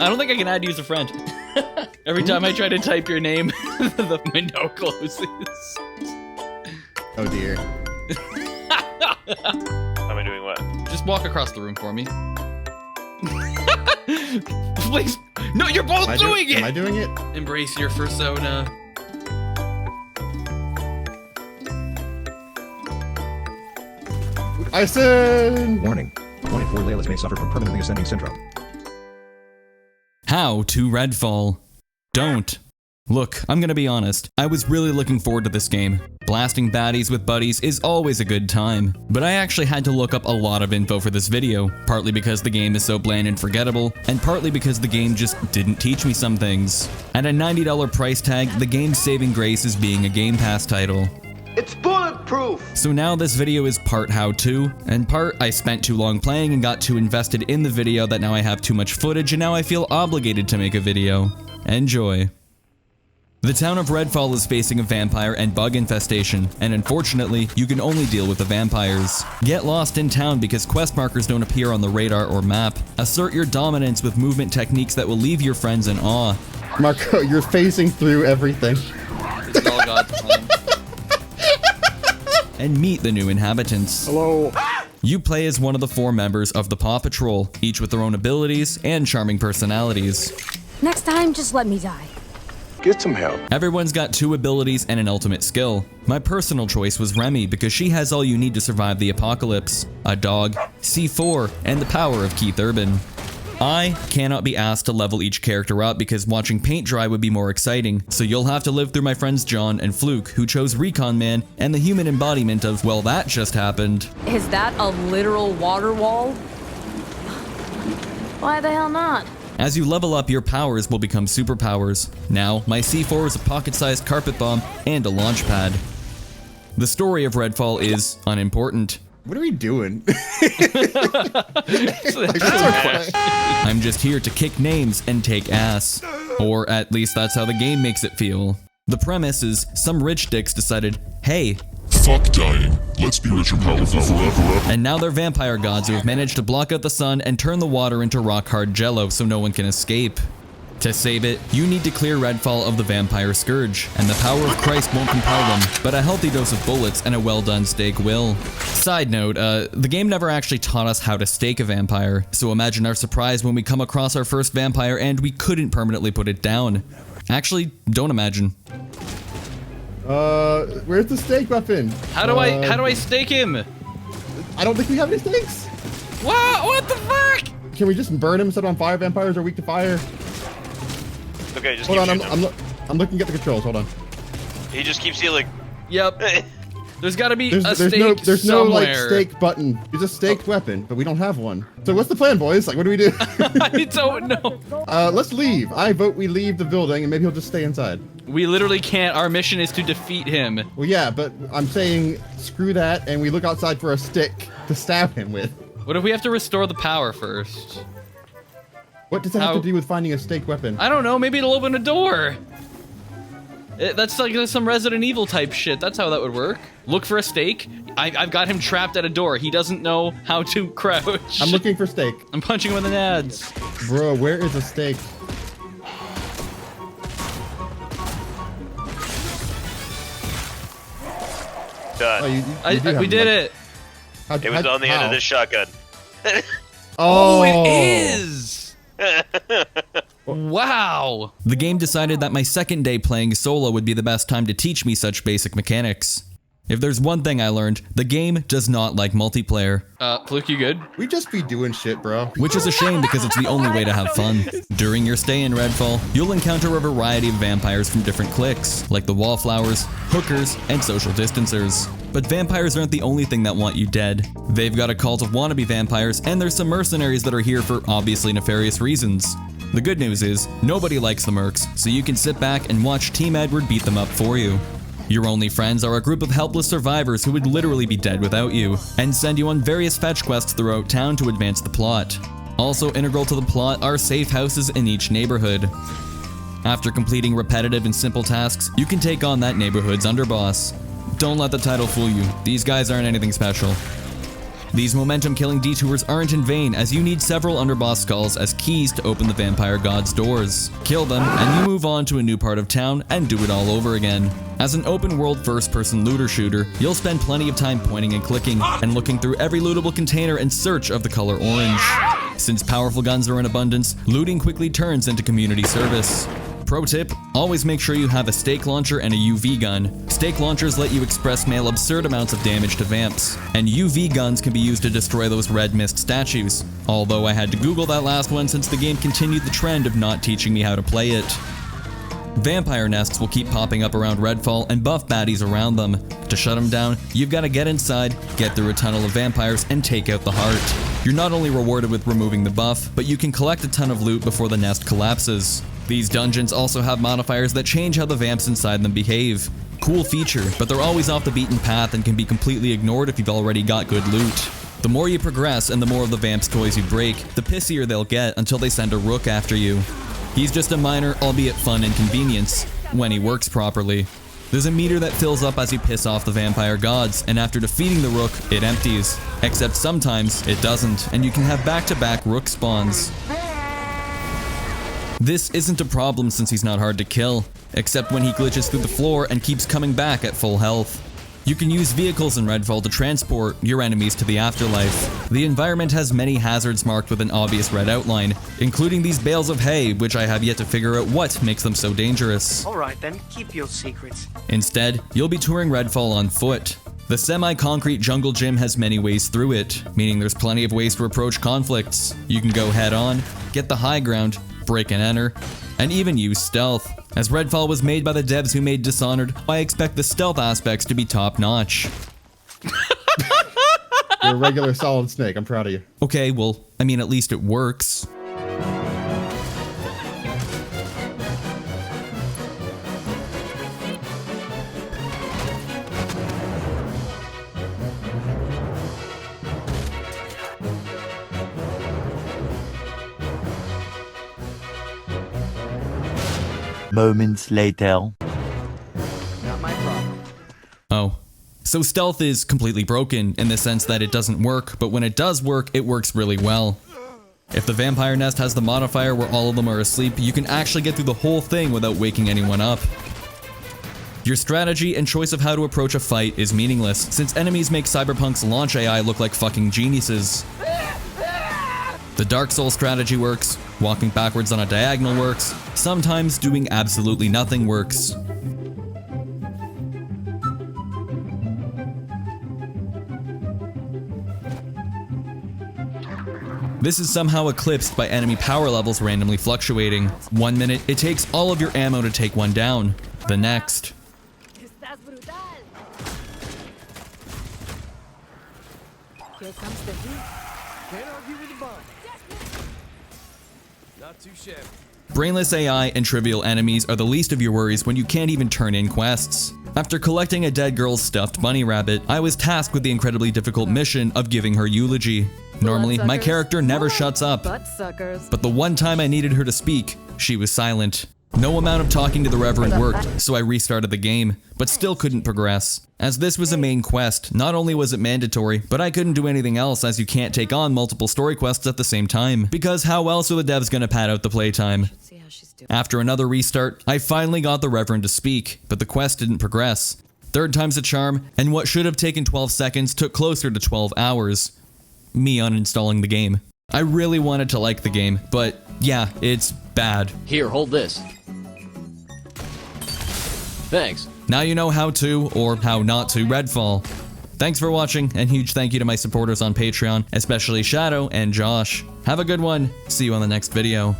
I don't think I can add you as a friend. Every time I try to type your name, the window closes. Oh dear. Am I doing what? Just walk across the room for me. Please. No, you're both doing it! Am I doing it? Embrace your persona. I said... Warning. 24 Laylas may suffer from permanently ascending syndrome. How to Redfall. Don't. Look, I'm gonna be honest, I was really looking forward to this game. Blasting baddies with buddies is always a good time, but I actually had to look up a lot of info for this video, partly because the game is so bland and forgettable, and partly because the game just didn't teach me some things. At a $90 price tag, the game's saving grace is being a Game Pass title. It's bulletproof! So now this video is part how-to, and part I spent too long playing and got too invested in the video that now I have too much footage and now I feel obligated to make a video. Enjoy. The town of Redfall is facing a vampire and bug infestation, and unfortunately, you can only deal with the vampires. Get lost in town because quest markers don't appear on the radar or map. Assert your dominance with movement techniques that will leave your friends in awe. Marco, you're phasing through everything. It's all God's plan. And meet the new inhabitants. Hello. You play as one of the 4 members of the Paw Patrol, each with their own abilities and charming personalities. Next time, just let me die. Get some help. Everyone's got 2 abilities and an ultimate skill. My personal choice was Remy because she has all you need to survive the apocalypse: a dog, C4, and the power of Keith Urban. I cannot be asked to level each character up because watching paint dry would be more exciting, so you'll have to live through my friends John and Fluke, who chose Recon Man and the human embodiment of, well, that just happened. Is that a literal water wall? Why the hell not? As you level up, your powers will become superpowers. Now, my C4 is a pocket-sized carpet bomb and a launch pad. The story of Redfall is unimportant. What are we doing? I'm just here to kick names and take ass. Or at least that's how the game makes it feel. The premise is some rich dicks decided, hey, fuck dying. Let's be rich and powerful forever. And now they're vampire gods who have managed to block out the sun and turn the water into rock-hard jello so no one can escape. To save it, you need to clear Redfall of the vampire scourge, and the power of Christ won't compel them, but a healthy dose of bullets and a well-done steak will. Side note, the game never actually taught us how to stake a vampire, so imagine our surprise when we come across our first vampire and we couldn't permanently put it down. Actually, don't imagine. Where's the stake weapon? How do I stake him? I don't think we have any stakes. Wow, what the fuck? Can we just burn him, set him on fire? Vampires are weak to fire. Okay, just Hold on, keep shooting him. I'm looking at the controls. Hold on. He just keeps healing. Yep. There's gotta be There's a stake there's somewhere. no like stake button. It's a staked weapon, but we don't have one. So what's the plan, boys? Like, what do we do? I don't know. Let's leave. I vote we leave the building, and maybe he'll just stay inside. We literally can't. Our mission is to defeat him. Well, yeah, but I'm saying screw that, and we look outside for a stick to stab him with. What if we have to restore the power first? What does that have to do with finding a stake weapon? I don't know. Maybe it'll open a door. That's like some Resident Evil type shit. That's how that would work. Look for a stake. I've got him trapped at a door. He doesn't know how to crouch. I'm looking for stake. I'm punching him in the nads. Bro, where is a stake? Done. Oh, you We did it. It was on the end of this shotgun. Oh, it is. Wow. The game decided that my second day playing solo would be the best time to teach me such basic mechanics. If there's one thing I learned, the game does not like multiplayer. Fluke, you good? We just be doing shit, bro. Which is a shame because it's the only way to have fun. During your stay in Redfall, you'll encounter a variety of vampires from different cliques, like the Wallflowers, Hookers, and Social Distancers. But vampires aren't the only thing that want you dead. They've got a cult of wannabe vampires, and there's some mercenaries that are here for obviously nefarious reasons. The good news is, nobody likes the mercs, so you can sit back and watch Team Edward beat them up for you. Your only friends are a group of helpless survivors who would literally be dead without you, and send you on various fetch quests throughout town to advance the plot. Also integral to the plot are safe houses in each neighborhood. After completing repetitive and simple tasks, you can take on that neighborhood's underboss. Don't let the title fool you, these guys aren't anything special. These momentum-killing detours aren't in vain, as you need several underboss skulls as keys to open the vampire god's doors. Kill them, and you move on to a new part of town and do it all over again. As an open-world first-person looter shooter, you'll spend plenty of time pointing and clicking, and looking through every lootable container in search of the color orange. Since powerful guns are in abundance, looting quickly turns into community service. Pro tip, always make sure you have a stake launcher and a UV gun. Stake launchers let you express mail absurd amounts of damage to vamps, and UV guns can be used to destroy those red mist statues. Although I had to Google that last one since the game continued the trend of not teaching me how to play it. Vampire nests will keep popping up around Redfall and buff baddies around them. To shut them down, you've got to get inside, get through a tunnel of vampires, and take out the heart. You're not only rewarded with removing the buff, but you can collect a ton of loot before the nest collapses. These dungeons also have modifiers that change how the vamps inside them behave. Cool feature, but they're always off the beaten path and can be completely ignored if you've already got good loot. The more you progress and the more of the vamp's toys you break, the pissier they'll get until they send a rook after you. He's just a minor, albeit fun inconvenience, when he works properly. There's a meter that fills up as you piss off the vampire gods, and after defeating the rook, it empties. Except sometimes it doesn't, and you can have back-to-back rook spawns. This isn't a problem since he's not hard to kill, except when he glitches through the floor and keeps coming back at full health. You can use vehicles in Redfall to transport your enemies to the afterlife. The environment has many hazards marked with an obvious red outline, including these bales of hay, which I have yet to figure out what makes them so dangerous. Alright then, keep your secrets. Instead, you'll be touring Redfall on foot. The semi-concrete jungle gym has many ways through it, meaning there's plenty of ways to approach conflicts. You can go head-on, get the high ground, break and enter, and even use stealth. As Redfall was made by the devs who made Dishonored, I expect the stealth aspects to be top-notch. You're a regular Solid Snake, I'm proud of you. Okay, well, I mean, at least it works. Moments later. Not my problem. Oh. So stealth is completely broken in the sense that it doesn't work, but when it does work, it works really well. If the vampire nest has the modifier where all of them are asleep, you can actually get through the whole thing without waking anyone up. Your strategy and choice of how to approach a fight is meaningless, since enemies make Cyberpunk's launch AI look like fucking geniuses. The Dark Souls strategy works, walking backwards on a diagonal works, sometimes doing absolutely nothing works. This is somehow eclipsed by enemy power levels randomly fluctuating. 1 minute, it takes all of your ammo to take one down. The next. Here comes the heat. Can't argue with the bomb. Not too shabby. Brainless AI and trivial enemies are the least of your worries when you can't even turn in quests. After collecting a dead girl's stuffed bunny rabbit, I was tasked with the incredibly difficult mission of giving her eulogy. Normally, my character never shuts up, but the one time I needed her to speak, she was silent. No amount of talking to the Reverend worked, so I restarted the game, but still couldn't progress. As this was a main quest, not only was it mandatory, but I couldn't do anything else as you can't take on multiple story quests at the same time, because how else are the devs gonna pad out the playtime? After another restart, I finally got the Reverend to speak, but the quest didn't progress. Third time's a charm, and what should have taken 12 seconds took closer to 12 hours. Me uninstalling the game. I really wanted to like the game, but yeah, it's bad. Here, hold this. Thanks. Now you know how to, or how not to, Redfall. Thanks for watching, and huge thank you to my supporters on Patreon, especially Shadow and Josh. Have a good one. See you on the next video.